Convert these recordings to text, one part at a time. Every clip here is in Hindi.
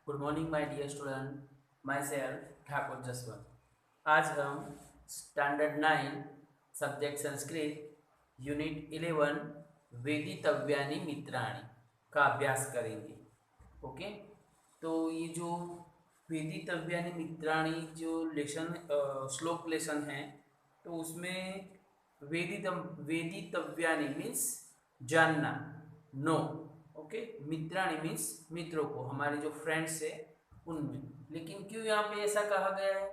Good morning my dear student, myself Thakur Jaswant. आज हम स्टैंडर्ड 9 सब्जेक्ट संस्कृत यूनिट 11 वेदितव्यानि मित्राणि का अभ्यास करेंगे। ओके, तो ये जो वेदितव्यानि मित्राणि जो लेसन श्लोक लेसन है, तो उसमें वेदितव्यानि मीन्स जानना, नो। ओके, मित्राणि मीन्स मित्रों को, हमारे जो फ्रेंड्स है उनमें। लेकिन क्यों यहाँ पे ऐसा कहा गया है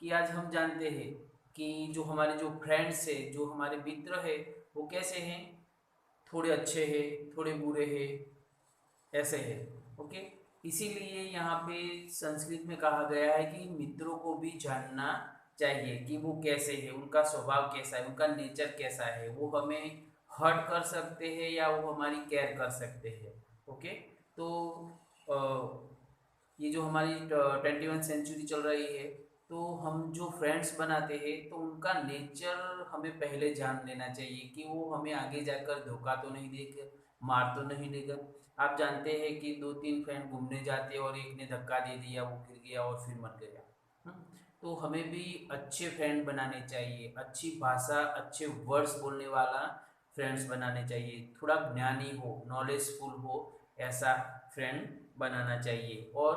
कि आज हम जानते हैं कि जो हमारे जो फ्रेंड्स है, जो हमारे मित्र है, वो कैसे हैं? थोड़े अच्छे हैं, थोड़े बुरे हैं, ऐसे है। ओके, इसीलिए यहाँ पे संस्कृत में कहा गया है कि मित्रों को भी जानना चाहिए कि वो कैसे है, उनका स्वभाव कैसा है, उनका नेचर कैसा है, वो हमें हर्ट कर सकते हैं या वो हमारी केयर कर सकते हैं। ओके, तो अ, ये जो हमारी 21 सेंचुरी चल रही है, तो हम जो फ्रेंड्स बनाते हैं तो उनका नेचर हमें पहले जान लेना चाहिए कि वो हमें आगे जाकर धोखा तो नहीं देगा, मार तो नहीं देगा। आप जानते हैं कि दो तीन फ्रेंड घूमने जाते हैं और एक ने धक्का दे दिया, वो गिर गया और फिर मर गया। तो हमें भी अच्छे फ्रेंड बनाने चाहिए, अच्छी भाषा, अच्छे वर्ड्स बोलने वाला फ्रेंड्स बनाने चाहिए, थोड़ा ज्ञानी हो, नॉलेजफुल हो, ऐसा फ्रेंड बनाना चाहिए और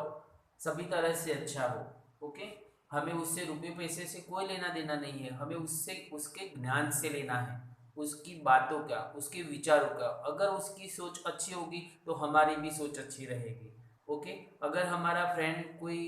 सभी तरह से अच्छा हो। ओके, हमें उससे रुपये पैसे से कोई लेना देना नहीं है, हमें उससे उसके ज्ञान से लेना है, उसकी बातों का, उसके विचारों का। अगर उसकी सोच अच्छी होगी तो हमारी भी सोच अच्छी रहेगी। ओके, अगर हमारा फ्रेंड कोई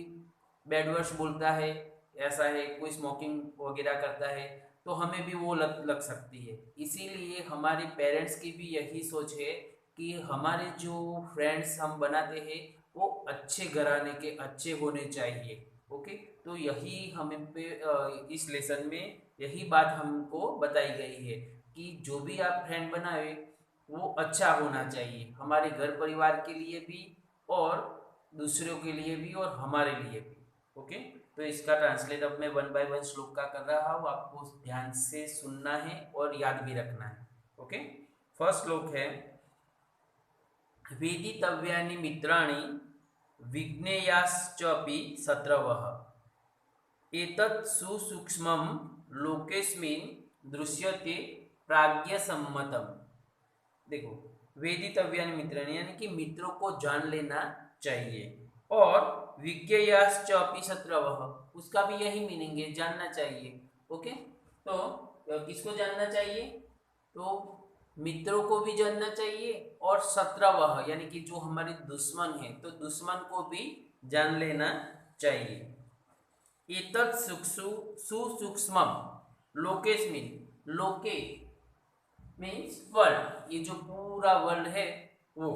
बैड वर्ड्स बोलता है, ऐसा है, कोई स्मोकिंग वगैरह करता है, तो हमें भी वो लत लग सकती है। इसीलिए हमारे पेरेंट्स की भी यही सोच है कि हमारे जो फ्रेंड्स हम बनाते हैं वो अच्छे घराने के अच्छे होने चाहिए। ओके, तो यही हमें पे इस लेसन में यही बात हमको बताई गई है कि जो भी आप फ्रेंड बनाए वो अच्छा होना चाहिए, हमारे घर परिवार के लिए भी और दूसरों के लिए भी और हमारे लिए भी। ओके, तो इसका ट्रांसलेट अब मैं 1 बाय 1 श्लोक का कर रहा हूँ, आपको ध्यान से सुनना है और याद भी रखना है। ओके, फर्स्ट श्लोक है वेदितव्यानि मित्राणि विज्ञेयाश्चापि शत्रवः एतत् सुसूक्ष्मं लोकेस्मिन् दृश्यते प्राज्ञसम्मतम्। देखो, वेदितव्यानि मित्राणि यानी कि मित्रों को जान लेना चाहिए, और विज्ञेयाश्चापि शत्रवः उसका भी यही मीनिंग है, जानना चाहिए। ओके, तो किसको जानना चाहिए? तो मित्रों को भी जानना चाहिए और शत्रवः यानी कि जो हमारे दुश्मन है, तो दुश्मन को भी जान लेना चाहिए। एतत् सुसूक्ष्मम लोकेस्मिन्, लोके मीन्स वर्ल्ड, ये जो पूरा वर्ल्ड है वो।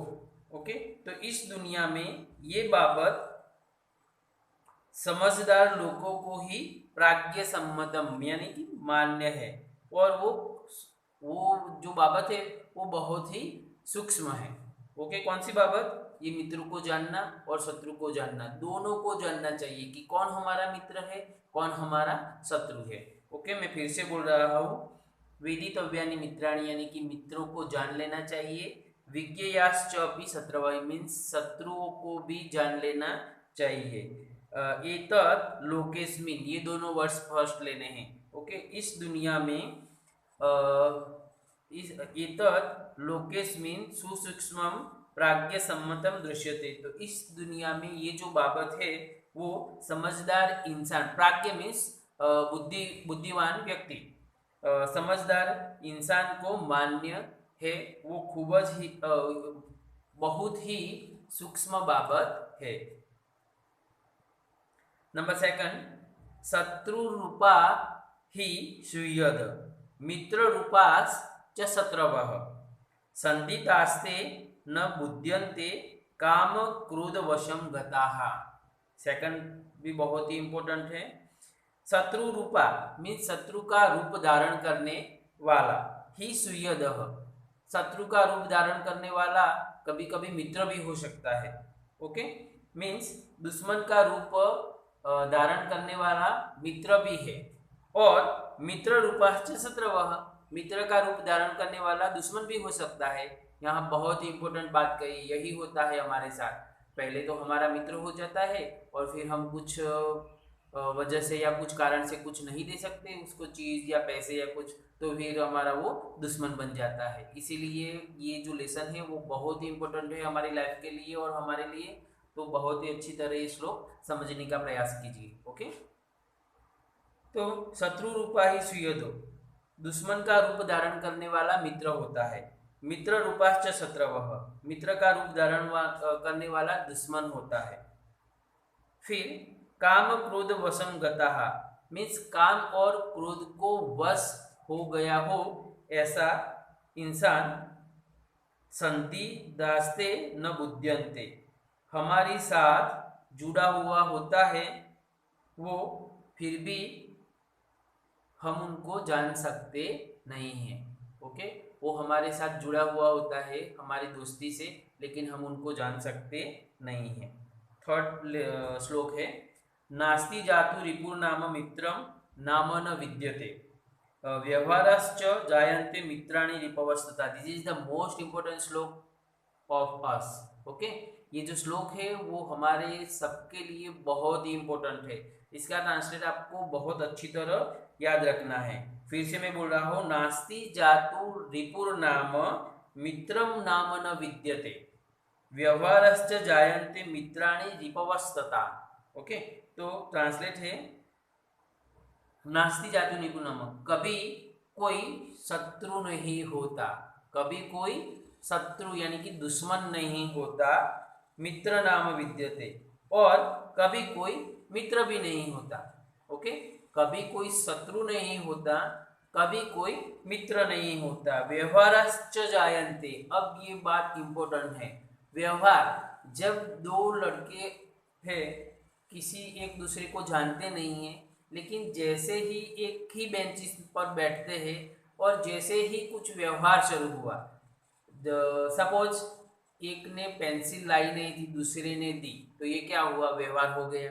ओके, तो इस दुनिया में ये बाबत समझदार लोगों को ही प्राज्ञ सम्मतम यानी कि मान्य है, और वो जो बाबत है वो बहुत ही सूक्ष्म है। ओके, कौन सी बाबत? ये मित्र को जानना और शत्रु को जानना, दोनों को जानना चाहिए कि कौन हमारा मित्र है, कौन हमारा शत्रु है। ओके, मैं फिर से बोल रहा हूँ, वेदितव्यानि मित्राणि यानी कि मित्रों को जान लेना चाहिए, विज्ञेयाश्च अपि शत्रवः मीन्स शत्रुओं को भी जान लेना चाहिए। एतत् लोकेस्मिन्, ये दोनों वर्ड्स फर्स्ट लेने हैं। ओके, इस दुनिया में इस एतत् लोकेस्मिन् सुसूक्ष्मं प्राज्ञ सम्मतम दृश्यते, तो इस दुनिया में ये जो बाबत है वो समझदार इंसान, प्राज्ञ मीन्स बुद्धिमान व्यक्ति, समझदार इंसान को मान्य है, वो खूब ही बहुत ही सूक्ष्म बाबत है। नंबर सेकंड, शत्रु रूपा ही श्रूयत मित्र रूपास च शत्रवः संदितास्ते न बुध्यन्ते काम क्रोध वशम गताः। सेकंड भी बहुत ही इंपॉर्टेंट है। शत्रु रूपा मीन्स शत्रु का रूप धारण करने वाला, ही सुयद, शत्रु का रूप धारण करने वाला कभी कभी मित्र भी हो सकता है। ओके, मीन्स दुश्मन का रूप धारण करने वाला मित्र भी है, और मित्र रूपाश्च शत्रवः, मित्र का रूप धारण करने वाला दुश्मन भी हो सकता है। यहाँ बहुत ही इंपॉर्टेंट बात कही, यही होता है हमारे साथ। पहले तो हमारा मित्र हो जाता है और फिर हम कुछ वजह से या कुछ कारण से कुछ नहीं दे सकते उसको चीज़ या पैसे या कुछ, तो फिर हमारा वो दुश्मन बन जाता है। इसीलिए ये जो लेसन है वो बहुत ही इम्पोर्टेंट है हमारी लाइफ के लिए और हमारे लिए, तो बहुत ही अच्छी तरह ये श्लोक समझने का प्रयास कीजिए। ओके, तो शत्रु रूपा ही सुयोधो, दुश्मन का रूप धारण करने वाला मित्र होता है। मित्र रूपाश्च शत्रवः, मित्र का रूप धारण करने वाला दुश्मन होता है। फिर काम क्रोध वशम गतः, मीन्स काम और क्रोध को वश हो गया हो ऐसा इंसान, संति दास्ते न बुद्यन्ते, हमारी साथ जुड़ा हुआ होता है वो, फिर भी हम उनको जान सकते नहीं हैं। ओके, वो हमारे साथ जुड़ा हुआ होता है हमारी दोस्ती से, लेकिन हम उनको जान सकते नहीं हैं। थर्ड श्लोक है, नास्ति जातु रिपुर नाम मित्रम नाम न विद्यते, व्यवहारश्च जायन्ते मित्राणि रिपवस्तता। This is the most important shloka of us. Okay, ये जो श्लोक है वो हमारे सबके लिए बहुत ही इंपॉर्टेंट है। इसका ट्रांसलेट आपको बहुत अच्छी तरह याद रखना है। फिर से मैं बोल रहा हूँ, नास्ति जातु रिपुर नाम मित्रम नाम न विद्यते, व्यवहारश्च जायन्ते मित्राणि रिपवस्तता। ओके, तो ट्रांसलेट है, नास्ति जातु निपुण नाम, कभी कोई शत्रु नहीं होता, कभी कोई शत्रु यानी कि दुश्मन नहीं होता, मित्र नाम विद्यते, और कभी कोई मित्र भी नहीं होता। ओके, कभी कोई शत्रु नहीं होता, कभी कोई मित्र नहीं होता। व्यवहारश्च जायन्ते, अब ये बात इंपॉर्टेंट है। व्यवहार, जब दो लड़के हैं किसी एक दूसरे को जानते नहीं हैं, लेकिन जैसे ही एक ही बेंच पर बैठते हैं और जैसे ही कुछ व्यवहार शुरू हुआ, सपोज एक ने पेंसिल लाई नहीं थी दूसरे ने दी, तो ये क्या हुआ, व्यवहार हो गया।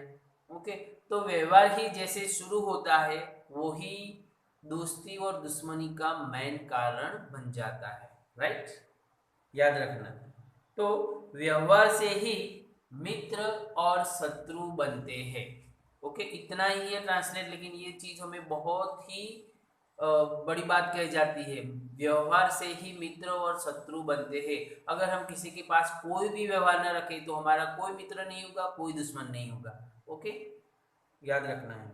ओके, तो व्यवहार ही जैसे शुरू होता है वो ही दोस्ती और दुश्मनी का मेन कारण बन जाता है। राइट, याद रखना। तो व्यवहार से ही मित्र और शत्रु बनते हैं। ओके, इतना ही है ट्रांसलेट, लेकिन ये चीज हमें बहुत ही बड़ी बात कही जाती है। व्यवहार से ही मित्र और शत्रु बनते हैं। अगर हम किसी के पास कोई भी व्यवहार न रखें तो हमारा कोई मित्र नहीं होगा, कोई दुश्मन नहीं होगा। ओके, याद रखना है,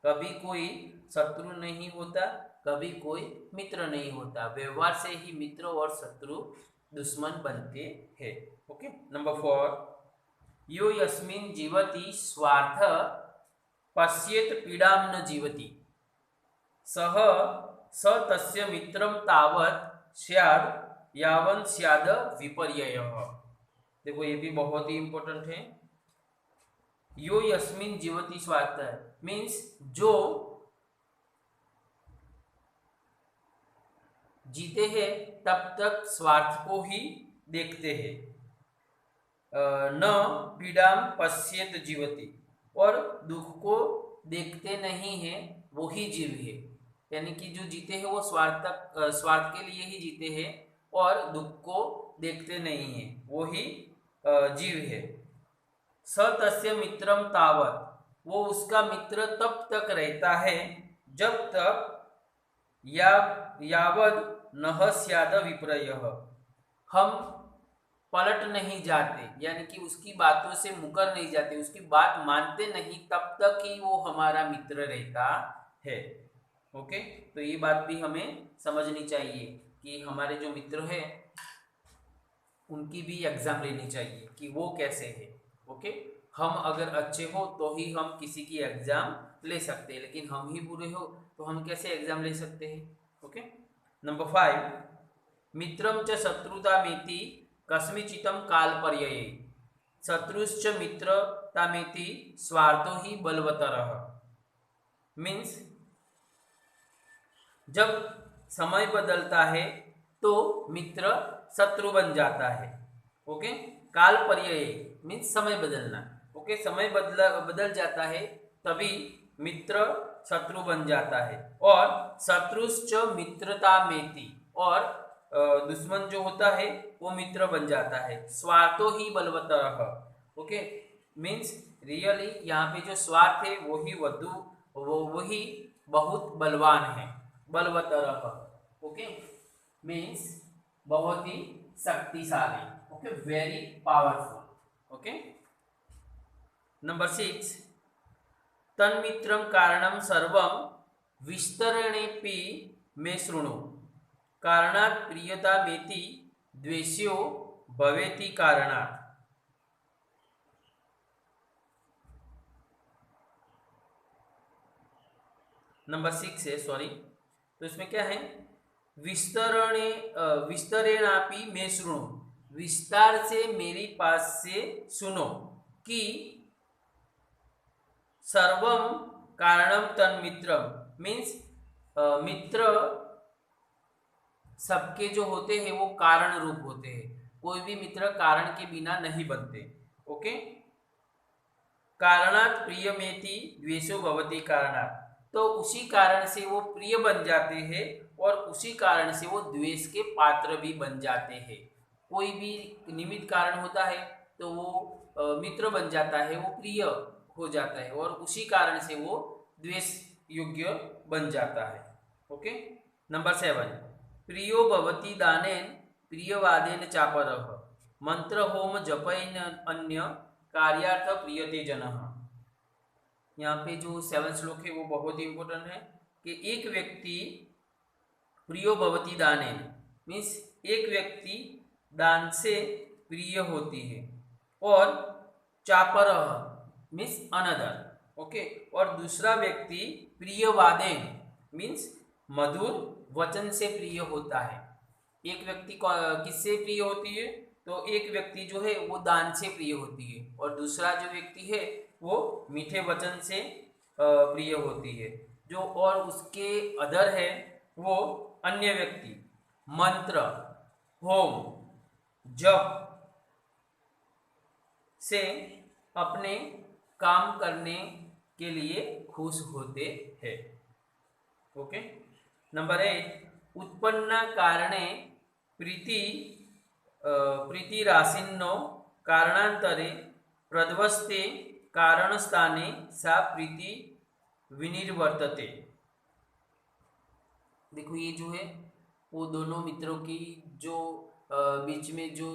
कभी कोई शत्रु नहीं होता, कभी कोई मित्र नहीं होता। व्यवहार से ही मित्र और शत्रु दुश्मन बनते हैं। ओके, नंबर 4, यो यस्मिन् जीवति स्वार्थ पश्येत पीड़ाम न जीवति, सह स तस्य मित्रम तावत् स्याद यावन् स्याद विपर्ययः। देखो ये भी बहुत ही इंपॉर्टेंट है। यो यस्मिन् जीवति स्वार्थ मीन्स जो जीते हैं तब तक स्वार्थ को ही देखते हैं। न पीड़ाम पश्येत जीवति, और दुख को देखते नहीं है वो ही जीव है। यानी कि जो जीते हैं वो स्वार्थ के लिए ही जीते हैं और दुख को देखते नहीं है, वो ही जीव है। स तस्य मित्रम तावत्, वो उसका मित्र तब तक रहता है जब तक यावद नह स्याद विपर्ययः, हम पलट नहीं जाते, यानी कि उसकी बातों से मुकर नहीं जाते, उसकी बात मानते नहीं, तब तक ही वो हमारा मित्र रहता है। ओके, तो ये बात भी हमें समझनी चाहिए कि हमारे जो मित्र हैं उनकी भी एग्जाम लेनी चाहिए कि वो कैसे है। ओके, हम अगर अच्छे हो तो ही हम किसी की एग्जाम ले सकते हैं, लेकिन हम ही बुरे हो तो हम कैसे एग्जाम ले सकते हैं। ओके, नंबर 5, मित्रम च शत्रुतामेति कस्मिचितं कालपर्यये, शत्रुश्च मित्रतामेति स्वार्थो ही बलवतरः। मीन्स जब समय बदलता है तो मित्र शत्रु बन जाता है। ओके, काल पर्याय मीन्स समय बदलना। ओके, समय बदल जाता है तभी मित्र शत्रु बन जाता है। और शत्रुश्च मित्रतामेति, और दुश्मन जो होता है वो मित्र बन जाता है। स्वार्थो ही बलवतरः, ओके, मीन्स रियली यहाँ पे जो स्वार्थ है वही बहुत बलवान है, बलवतर। ओके, मीन्स बहुत ही शक्तिशाली। Okay, very powerful. Okay, number 6, तन्मित्रं कारणं सर्वं विस्तरणेऽपि मे शृणु, कारणात् प्रियतामेति द्वेष्यो भवेति कारणात्। नंबर 6 है, सॉरी, तो इसमें क्या है, विस्तरेणापि मे शृणु, विस्तार से मेरी पास से सुनो, कि सर्वम कारणम तन्मित्रम, मीन्स मित्र सबके जो होते हैं वो कारण रूप होते हैं, कोई भी मित्र कारण के बिना नहीं बनते। ओके, कारणात् प्रियमेति द्वेषो भवति कारणात्, तो उसी कारण से वो प्रिय बन जाते हैं और उसी कारण से वो द्वेष के पात्र भी बन जाते हैं। कोई भी निमित्त कारण होता है तो वो मित्र बन जाता है, वो प्रिय हो जाता है और उसी कारण से वो द्वेष योग्य बन जाता है। ओके, नंबर 7, प्रियो भवति दानेन प्रियवादेन चापरः, मंत्र होम जपैन अन्य कार्यार्थ प्रियते जनः। यहाँ पे जो 7 श्लोक है वो बहुत ही इंपॉर्टेंट है कि एक व्यक्ति प्रियो भवति दानेन, मीन्स एक व्यक्ति दान से प्रिय होती है, और चापरः मीन्स अनदर। ओके, और दूसरा व्यक्ति प्रियवादेन मीन्स मधुर वचन से प्रिय होता है। एक व्यक्ति किससे प्रिय होती है, तो एक व्यक्ति जो है वो दान से प्रिय होती है और दूसरा जो व्यक्ति है वो मीठे वचन से प्रिय होती है। जो और उसके अदर है वो अन्य व्यक्ति मंत्र, होम, जप से अपने काम करने के लिए खुश होते हैं। ओके, नंबर 8, उत्पन्न कारणे प्रीतिरासीन्नो कारणांतरे प्रध्वस्ते कारणस्थाने सा प्रीति विनिर्वर्तते। देखो ये जो है वो दोनों मित्रों की जो बीच में जो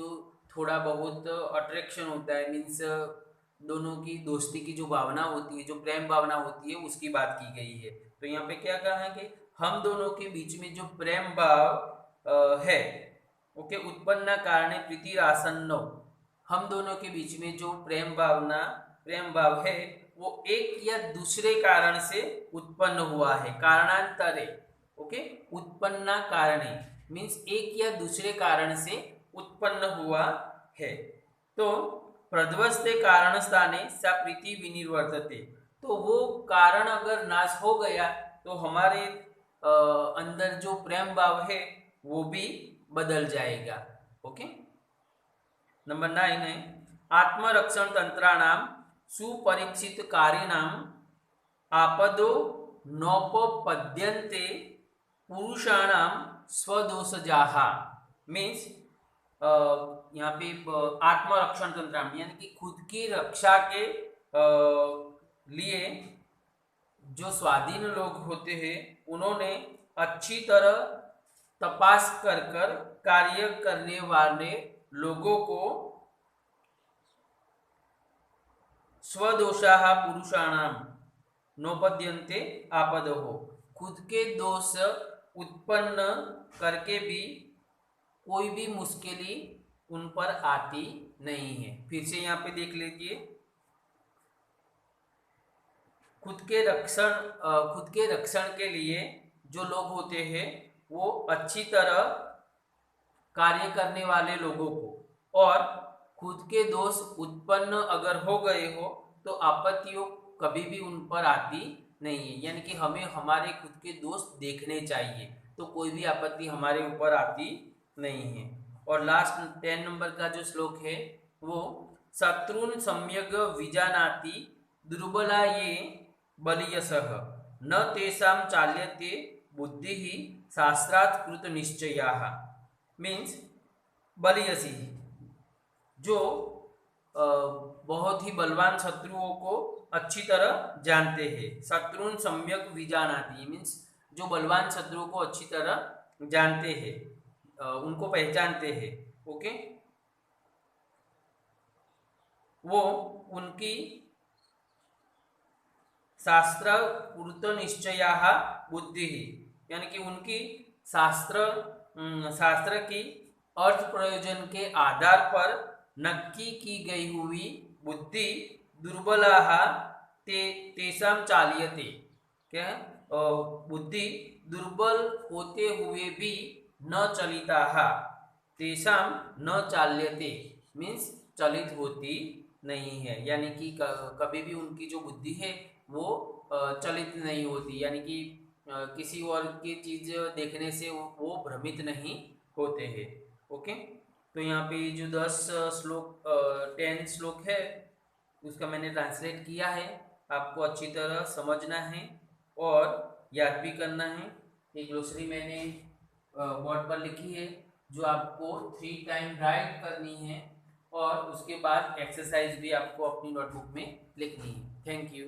थोड़ा बहुत अट्रैक्शन होता है, मीन्स दोनों की दोस्ती की जो भावना होती है, जो प्रेम भावना होती है, उसकी बात की गई है। तो यहाँ पे क्या कहा है कि हम दोनों के बीच में जो प्रेम भाव है, ओके, उत्पन्न कारणे प्रीतिरासन्नो, हम दोनों के बीच में जो प्रेम भाव है वो एक या दूसरे कारण से उत्पन्न हुआ है, कारणांतरे। ओके, उत्पन्न कारणे मीन्स एक या दूसरे कारण से उत्पन्न हुआ है। तो प्रध्वस्ते कारण स्थाने सा प्रीति विनिर्वर्तते, तो वो कारण अगर नाश हो गया तो हमारे अंदर जो प्रेम भाव है वो भी बदल जाएगा। ओके, नंबर 9 है, आत्मरक्षण तंत्राणाम सुपरीक्षित कार्याणाम आपदो नोपपद्यन्ते पुरुषाणाम स्वदोषजाः, मीन्स यहाँ पे आत्मरक्षण तंत्र यानी कि खुद की रक्षा के लिए जो स्वाधीन लोग होते हैं उन्होंने अच्छी तरह तपास कर कार्य करने वाले लोगों को स्वदोषाः पुरुषाणाम नोपद्यन्ते आपदो, खुद के दोष उत्पन्न करके भी कोई भी मुश्किल उन पर आती नहीं है। फिर से यहाँ पे देख लीजिए, खुद के रक्षण के लिए जो लोग होते हैं वो अच्छी तरह कार्य करने वाले लोगों को, और खुद के दोष उत्पन्न अगर हो गए हो तो आपत्तियों कभी भी उन पर आती नहीं है, यानी कि हमें हमारे खुद के दोष देखने चाहिए तो कोई भी आपत्ति हमारे ऊपर आती नहीं है। और लास्ट 10 नंबर का जो श्लोक है वो शत्रुन सम्यक विजानाति दुर्बला ये बलियसः न तेषां चाल्यते बुद्धि ही शास्त्रात् कृत निश्चयाः, मीन्स बलियसी जो बहुत ही बलवान शत्रुओं को अच्छी तरह जानते हैं। शत्रुन सम्यक विजानाति मीन्स जो बलवान शत्रुओं को अच्छी तरह जानते हैं, उनको पहचानते हैं। ओके, वो उनकी शास्त्र पूर्त निश्चया बुद्धि, यानी कि उनकी शास्त्र की अर्थ प्रयोजन के आधार पर नक्की की गई हुई बुद्धि दुर्बलाः तेषां चाल्यते। क्या बुद्धि दुर्बल होते हुए भी न चलिताः तेषां न चाल्यते मीन्स चलित होती नहीं है, यानी कि कभी भी उनकी जो बुद्धि है वो चलित नहीं होती, यानी कि किसी और की चीज देखने से वो भ्रमित नहीं होते हैं। ओके, तो यहाँ पे जो 10 श्लोक है उसका मैंने ट्रांसलेट किया है, आपको अच्छी तरह समझना है और याद भी करना है। एक ग्लोसरी मैंने बोर्ड पर लिखी है जो आपको 3 टाइम राइट करनी है और उसके बाद एक्सरसाइज भी आपको अपनी नोटबुक में लिखनी है। Thank you.